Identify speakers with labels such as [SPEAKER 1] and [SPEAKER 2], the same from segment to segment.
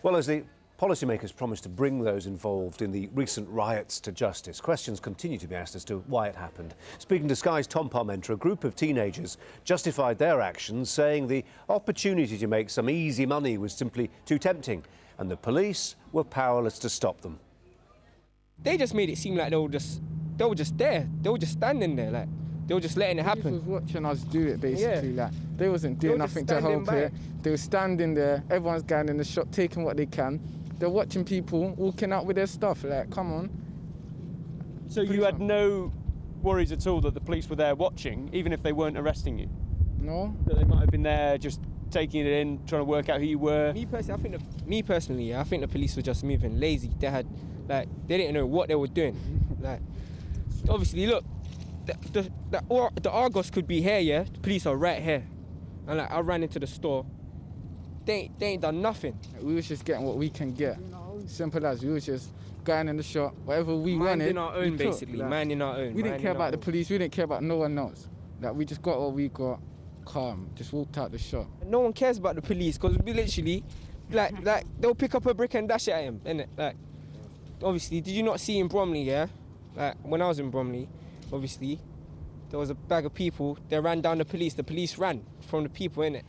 [SPEAKER 1] Well, as the policymakers promised to bring those involved in the recent riots to justice, questions continue to be asked as to why it happened. Speaking to Sky's Tom Parmenter, a group of teenagers justified their actions, saying the opportunity to make some easy money was simply too tempting, and the police were powerless to stop them.
[SPEAKER 2] They just made it seem like they were just there. They were just standing there, like they were just letting it happen.
[SPEAKER 3] Police was watching us do it, basically.
[SPEAKER 2] Yeah.
[SPEAKER 3] Like they wasn't doing nothing to help it. They were standing there. Everyone's going in the shop, taking what they can. They're watching people walking out with their stuff. Like, come on.
[SPEAKER 4] So you had no worries at all that the police were there watching, even if they weren't arresting you?
[SPEAKER 3] No.
[SPEAKER 4] That they might have been there just taking it in, trying to work out who you were?
[SPEAKER 2] Me personally, I think the police were just moving lazy. They didn't know what they were doing. Like, obviously, look, the Argos could be here, yeah? The police are right here. And like, I ran into the store. They ain't done nothing.
[SPEAKER 3] We was just getting what we can get. Simple as. We was just going in the shop, whatever we wanted.
[SPEAKER 2] Minding our own, basically. Minding our own.
[SPEAKER 3] We didn't care about the police. We didn't care about no one else. Like, we just got what we got, calm, just walked out the shop.
[SPEAKER 2] No one cares about the police, because we literally, like they'll pick up a brick and dash it at him, innit? Like, obviously, did you not see in Bromley, yeah? Like, when I was in Bromley, obviously, there was a bag of people, they ran down the police ran from the people, innit?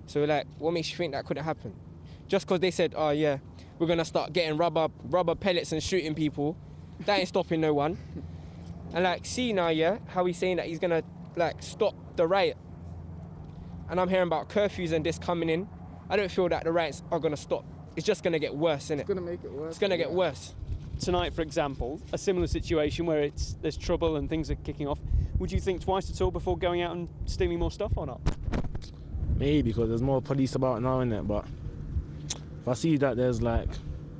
[SPEAKER 2] So, like, what makes you think that couldn't happen? Just because they said, oh, yeah, we're going to start getting rubber pellets and shooting people, that ain't stopping no one. And, like, see now, yeah, how he's saying that he's going to, like, stop the riot. And I'm hearing about curfews and this coming in. I don't feel that the riots are going to stop. It's just going to get worse, innit?
[SPEAKER 3] It's going to make it worse.
[SPEAKER 2] It's going to get worse.
[SPEAKER 4] Tonight, for example, a similar situation where there's trouble and things are kicking off. Would you think twice at all before going out and stealing more stuff or not?
[SPEAKER 5] Maybe, because there's more police about now, innit? But if I see that there's like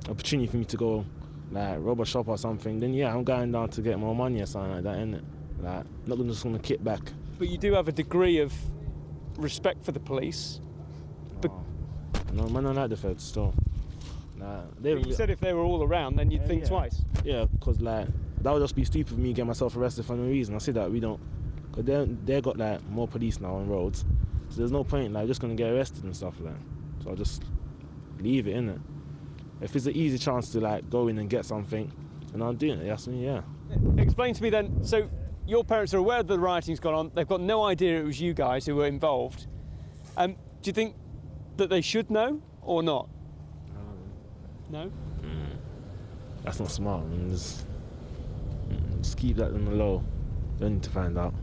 [SPEAKER 5] opportunity for me to go like rob a shop or something, then yeah, I'm going down to get more money or something like that, innit? Like, not just gonna kick back.
[SPEAKER 4] But you do have a degree of respect for the police.
[SPEAKER 5] No, man, I like the feds still.
[SPEAKER 4] You said if they were all around, then you'd think twice.
[SPEAKER 5] Yeah, because like that would just be stupid for me getting myself arrested for no reason. I see that we don't, because they got like more police now on roads, so there's no point like just gonna get arrested and stuff like that. So I'll just leave it, innit? If it's an easy chance to like go in and get something, and I'm doing it. That's me, yeah.
[SPEAKER 4] Explain to me then. So your parents are aware that the rioting's gone on. They've got no idea it was you guys who were involved. Do you think that they should know or not? No?
[SPEAKER 5] That's not smart. I mean, just keep that on the low. Don't need to find out.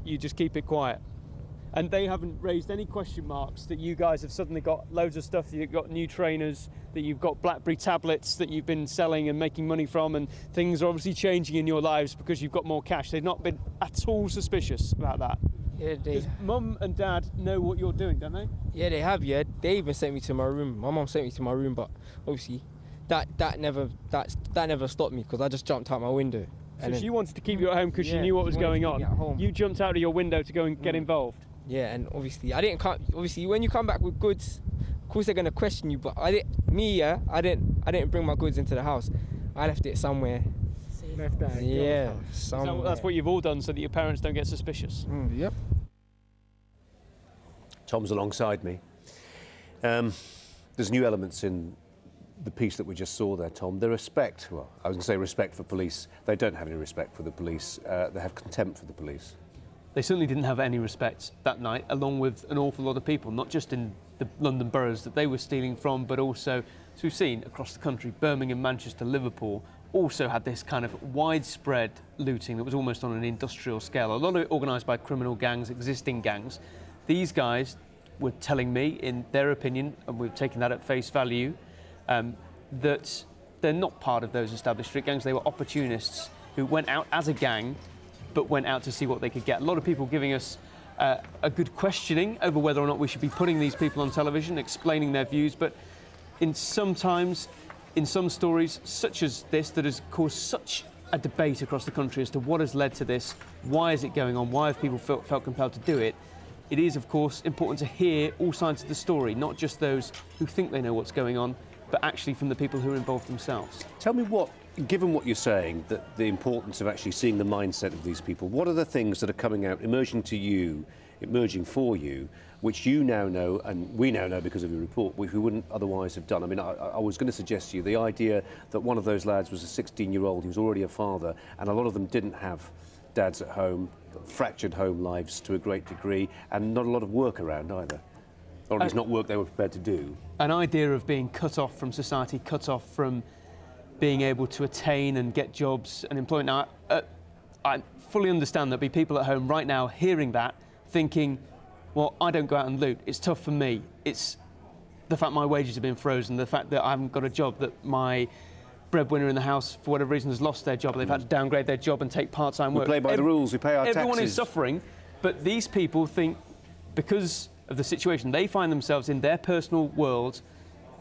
[SPEAKER 4] You just keep it quiet. And they haven't raised any question marks that you guys have suddenly got loads of stuff, you've got new trainers, that you've got BlackBerry tablets that you've been selling and making money from, and things are obviously changing in your lives because you've got more cash. They've not been at all suspicious about that.
[SPEAKER 2] Yeah,
[SPEAKER 4] because Mum and Dad know what you're doing, don't they?
[SPEAKER 2] Yeah, they have, yeah. They even sent me to my room. My mum sent me to my room, but obviously that never stopped me, because I just jumped out my window.
[SPEAKER 4] So she wanted to keep you at home because she knew what was going on. You jumped out of your window to go and get involved.
[SPEAKER 2] Yeah, and obviously obviously when you come back with goods, of course they're gonna question you. But I didn't bring my goods into the house. I left it somewhere. Yeah, somewhere.
[SPEAKER 4] That's what you've all done so that your parents don't get suspicious.
[SPEAKER 3] Yep.
[SPEAKER 1] Tom's alongside me. There's new elements in the piece that we just saw there, Tom. The respect, well, I was going to say respect for police. They don't have any respect for the police. They have contempt for the police.
[SPEAKER 4] They certainly didn't have any respect that night, along with an awful lot of people, not just in the London boroughs that they were stealing from, but also, as we've seen, across the country, Birmingham, Manchester, Liverpool, also had this kind of widespread looting that was almost on an industrial scale. A lot of it organised by criminal gangs, existing gangs. These guys were telling me, in their opinion, and we've taken that at face value, that they're not part of those established street gangs. They were opportunists who went out as a gang, but went out to see what they could get. A lot of people giving us a good questioning over whether or not we should be putting these people on television, explaining their views, but sometimes in some stories, such as this, that has caused such a debate across the country as to what has led to this, why is it going on, why have people felt compelled to do it, it is, of course, important to hear all sides of the story, not just those who think they know what's going on, but actually from the people who are involved themselves.
[SPEAKER 1] Tell me what, given what you're saying, that the importance of actually seeing the mindset of these people, what are the things that are coming out, emerging to you emerging for you, which you now know, and we now know because of your report, which we wouldn't otherwise have done. I mean, I was going to suggest to you the idea that one of those lads was a 16-year-old, he was already a father, and a lot of them didn't have dads at home, fractured home lives to a great degree, and not a lot of work around either. Or at least not work they were prepared to do.
[SPEAKER 4] An idea of being cut off from society, cut off from being able to attain and get jobs and employment. Now, I fully understand there'll be people at home right now hearing that, thinking, well, I don't go out and loot, it's tough for me. It's the fact my wages have been frozen, the fact that I haven't got a job, that my breadwinner in the house, for whatever reason, has lost their job, they've had to downgrade their job and take part-time work.
[SPEAKER 1] We play by the rules, we pay our taxes.
[SPEAKER 4] Everyone is suffering, but these people think, because of the situation they find themselves in, their personal world,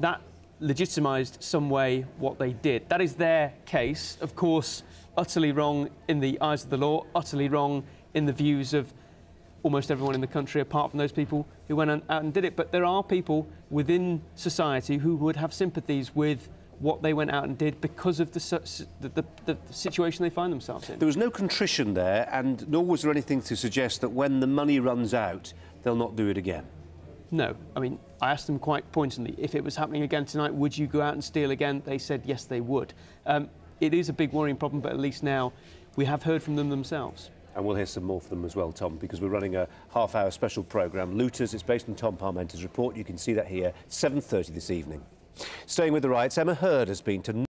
[SPEAKER 4] that legitimised some way what they did. That is their case, of course, utterly wrong in the eyes of the law, utterly wrong in the views of almost everyone in the country, apart from those people who went out and did it. But there are people within society who would have sympathies with what they went out and did because of the situation they find themselves in.
[SPEAKER 1] There was no contrition there, and nor was there anything to suggest that when the money runs out, they'll not do it again.
[SPEAKER 4] No. I mean, I asked them quite pointedly, if it was happening again tonight, would you go out and steal again? They said yes, they would. It is a big worrying problem, but at least now we have heard from them themselves.
[SPEAKER 1] And we'll hear some more from them as well, Tom, because we're running a half-hour special programme. Looters, it's based on Tom Parmenter's report. You can see that here, 7:30 this evening. Staying with the riots, Emma Heard has been to